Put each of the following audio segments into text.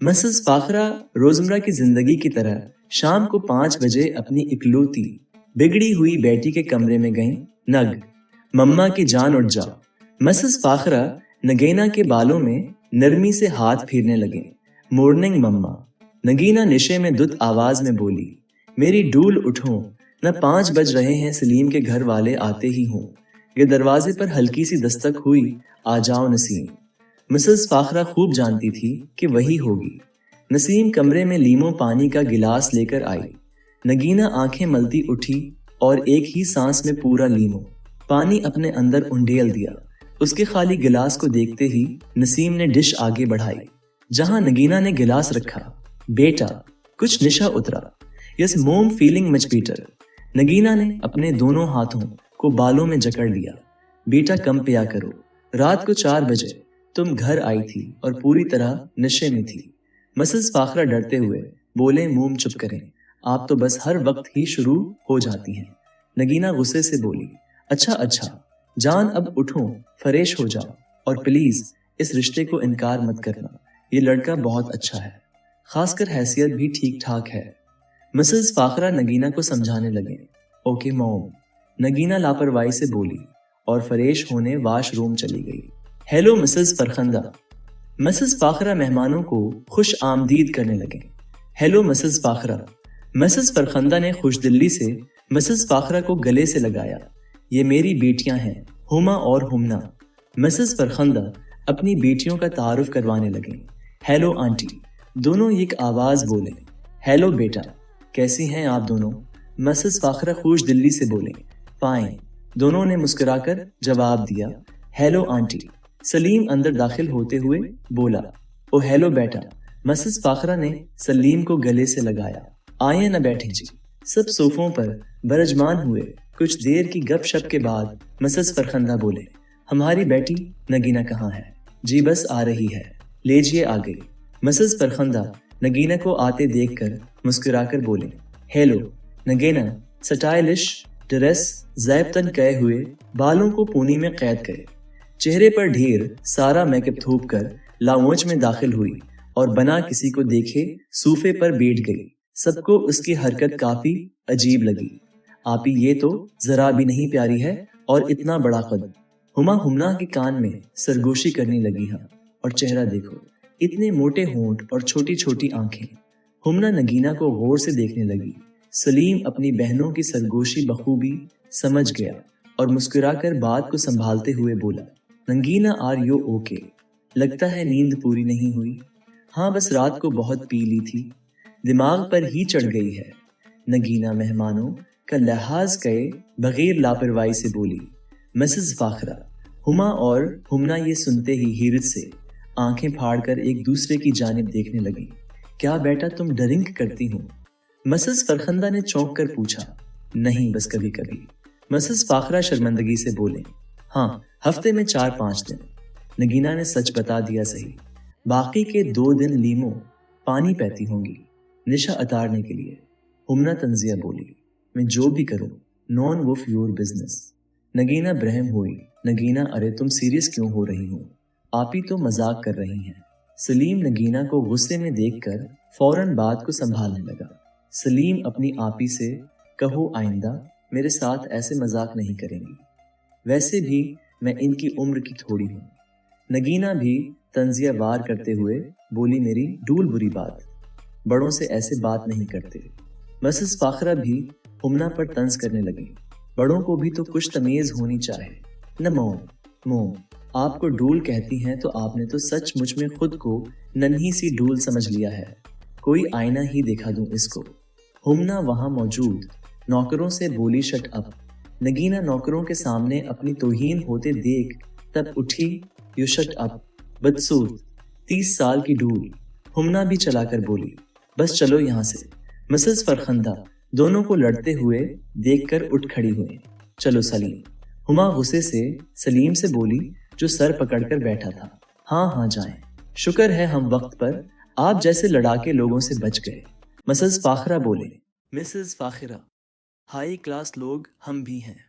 Mrs Fakhra रोजमर्रा की जिंदगी की तरह शाम को 5 बजे अपनी इकलौती बिगड़ी हुई बेटी के कमरे में गईं। नग मम्मा की जान उठ जा। मिसेस फाखरा नगीना के बालों में नरमी से हाथ फेरने लगे। मॉर्निंग मम्मा। नगीना नशे में दुत आवाज में बोली, मेरी डूल उठो न, 5 बज रहे हैं, सलीम के घर वाले आते ही हों। ये दरवाजे पर हल्की सी दस्तक हुई, आ जाओ नसीम। मिसेस फाखरा खूब जानती थी कि वही होगी। नसीम कमरे में लीमो पानी का गिलास लेकर आई। नगीना आंखें मलती उठी और एक ही सांस में पूरा लीमो पानी अपने अंदर उंडेल दिया। उसके खाली गिलास को देखते ही नसीम ने डिश आगे बढ़ाई। जहां नगीना ने गिलास रखा, बेटा कुछ नशा उतरा। यस मोम फीलिंग मच बेटर। नगीना ने अपने दोनों हाथों को बालों में जकड़ लिया। बेटा कम पिया करो, रात को 4 बजे तुम घर आई थी और पूरी तरह नशे में थी। मिसेस फाखरा डरते हुए बोले, मुंह चुप करें, आप तो बस हर वक्त ही शुरू हो जाती हैं। नगीना गुस्से से बोली, अच्छा जान अब उठो, फ्रेश हो जाओ और प्लीज इस रिश्ते को इनकार मत करना। ये लड़का बहुत अच्छा है, खासकर हैसियत भी ठीक ठाक है। मिसेस फाखरा नगीना को समझाने लगे। ओके मॉम, नगीना लापरवाही से बोली और फ्रेश होने वॉशरूम चली गई। Hello Mrs Farkhanda. Mrs Fakhra मेहमानों को खुश आमदीद करने लगे। Hello Mrs Fakhra. Mrs Farkhanda ने खुशदिली से मिसेस फाखरा को गले से लगाया। ये मेरी बेटियां हैं, हुमा और हुमना। मिसेस फरखंदा अपनी बेटियों का तारुफ करवाने लगे। हेलो आंटी, दोनों एक आवाज बोले। हेलो बेटा, कैसी हैं आप दोनों? मिसेस फाखरा खुश दिल्ली से बोले। फाइन। दोनों ने मुस्कुराकर जवाब दिया। Hello aunty. सलीम अंदर दाखिल होते हुए बोला, ओ हेलो बेटा। मिसेस फाखरा ने सलीम को गले से लगाया। आए न बैठे जी। सब सोफों पर बरजमान हुए। कुछ देर की गपशप के बाद मिसेस फरखंदा बोले, हमारी बेटी नगीना कहाँ है? जी बस आ रही है, लीजिए आ गई। मिसेस फरखंदा नगीना को आते देखकर मुस्कुराकर बोले, हेलो नगीना। स्टाइलिश ड्रेस ज़ैबतन कए हुए, बालों को पूनी में कैद करे, चेहरे पर ढेर सारा मेकअप थोप कर लाउंज में दाखिल हुई और बना किसी को देखे सूफे पर बैठ गई। सबको उसकी हरकत काफी अजीब लगी। आपी ये तो जरा भी नहीं प्यारी है, और इतना बड़ा कद। हुमा हुमना के कान में सरगोशी करने लगी है, और चेहरा देखो, इतने मोटे होंठ और छोटी छोटी आंखें। हुमना नगीना को गौर से देखने लगी। सलीम अपनी बहनों की सरगोशी बखूबी समझ गया और मुस्कुराकर बात को संभालते हुए बोला, नगीना आर यू ओके? लगता है नींद पूरी नहीं हुई। हाँ बस रात को बहुत पी ली थी, दिमाग पर ही चढ़ गई है। नगीना मेहमानों का लिहाज कए बगैर लापरवाही से बोली। मिसेस फाखरा। हुमा और हुमना ये सुनते ही हैरत से आंखें फाड़कर एक दूसरे की जानिब देखने लगी। क्या बेटा तुम ड्रिंक करती हो? मिसेस फरखंदा ने चौंक कर पूछा। नहीं बस कभी कभी। मिसेस फाखरा शर्मिंदगी से बोले। हाँ, हफ्ते में 4-5 दिन। नगीना ने सच बता दिया सही। बाकी के 2 दिन लीमो पानी पीती होंगी, नशा उतारने के लिए। हुमना तंजिया बोली, मैं जो भी करूं, none of your business. Nagina ब्रहम हुई। नगीना अरे तुम सीरियस क्यों हो रही हो? आप ही तो मजाक कर रही हैं। सलीम नगीना को गुस्से में देखकर फौरन बात को संभालने लगा। सलीम अपनी आपी से, कहो आइंदा मेरे साथ ऐसे मजाक नहीं करेंगी, वैसे भी मैं इनकी उम्र की थोड़ी हूँ। नगीना भी तंजिया वार करते हुए बोली, मेरी डूल बुरी बात, बड़ों से ऐसे बात नहीं करते। मिसेस फाखरा भी हुमना पर तंज करने लगी। बड़ों को भी तो कुछ तमीज होनी चाहिए न मोम। मोम, आपको डूल कहती हैं तो आपने तो सचमुच में खुद को नन्ही सी डूल समझ लिया है। कोई आईना ही दिखा दूं इसको। हुमना वहां मौजूद नौकरों से बोली, शट अप। नगीना नौकरों के सामने अपनी तौहीन होते देख तब उठी। यू शट अप बदसूरत, 30 साल की डूल। हुमना भी चलाकर बोली, बस चलो यहाँ से। मिसेस फरखंदा दोनों को लड़ते हुए देखकर उठ खड़ी हुई। चलो सलीम। हुमा गुस्से से सलीम से बोली, जो सर पकड़कर बैठा था। हाँ जाएं, शुक्र है हम वक्त पर आप जैसे लड़ाके लोगों से बच गए। मिसेस फाखरा बोले। मिसेस फाखरा, हाई क्लास लोग हम भी हैं।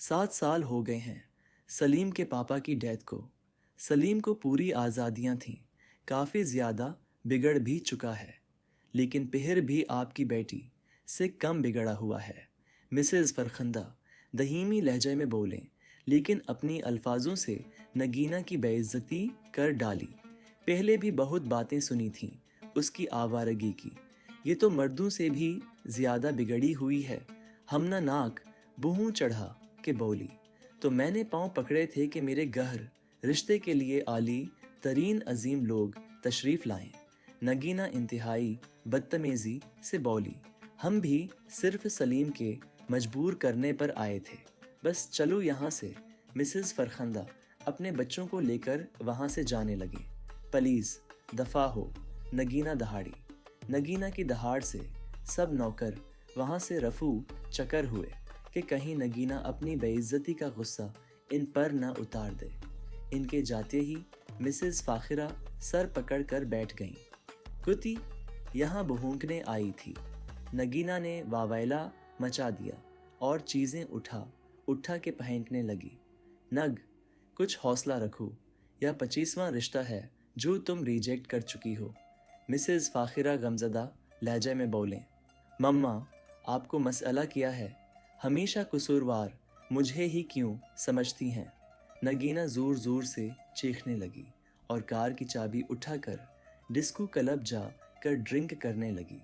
7 साल हो गए हैं सलीम के पापा की डेथ को। सलीम को पूरी आज़ादियाँ थीं, काफ़ी ज़्यादा बिगड़ भी चुका है, लेकिन फिर भी आपकी बेटी से कम बिगड़ा हुआ है। मिसेस फरखंदा दहीमी लहजे में बोले, लेकिन अपनी अल्फाजों से नगीना की बेइज्जती कर डाली। पहले भी बहुत बातें सुनी थीं उसकी आवारगी की, ये तो मर्दों से भी ज्यादा बिगड़ी हुई है। हमना नाक बूहों चढ़ा के बोली, तो मैंने पांव पकड़े थे कि मेरे गहर रिश्ते के लिए आली तरीन अजीम लोग तशरीफ लाएं। नगीना इंतहाई बदतमीजी से बोली, हम भी सिर्फ सलीम के मजबूर करने पर आए थे, बस चलो यहाँ से। मिसेस फरखंदा अपने बच्चों को लेकर वहाँ से जाने लगी। प्लीज दफा हो, नगीना दहाड़ी। नगीना की दहाड़ से सब नौकर वहाँ से रफू चकर हुए कि कहीं नगीना अपनी बेइज्जती का गुस्सा इन पर न उतार दे। इनके जाते ही मिसेस फाखिरा सर पकड़ कर बैठ गईं। कुती यहाँ भूंकने आई थी। नगीना ने वावैला मचा दिया और चीजें उठा के फेंकने लगी। नग, कुछ हौसला रखो, यह 25वां रिश्ता है जो तुम रिजेक्ट कर चुकी हो। मिसेस फाखिरा गमजदा लहजे में बोलें, मम्मा आपको मसला किया है, हमेशा कसूरवार मुझे ही क्यों समझती हैं। नगीना जोर जोर से चीखने लगी और कार की चाबी उठाकर डिस्को क्लब जा कर ड्रिंक करने लगी।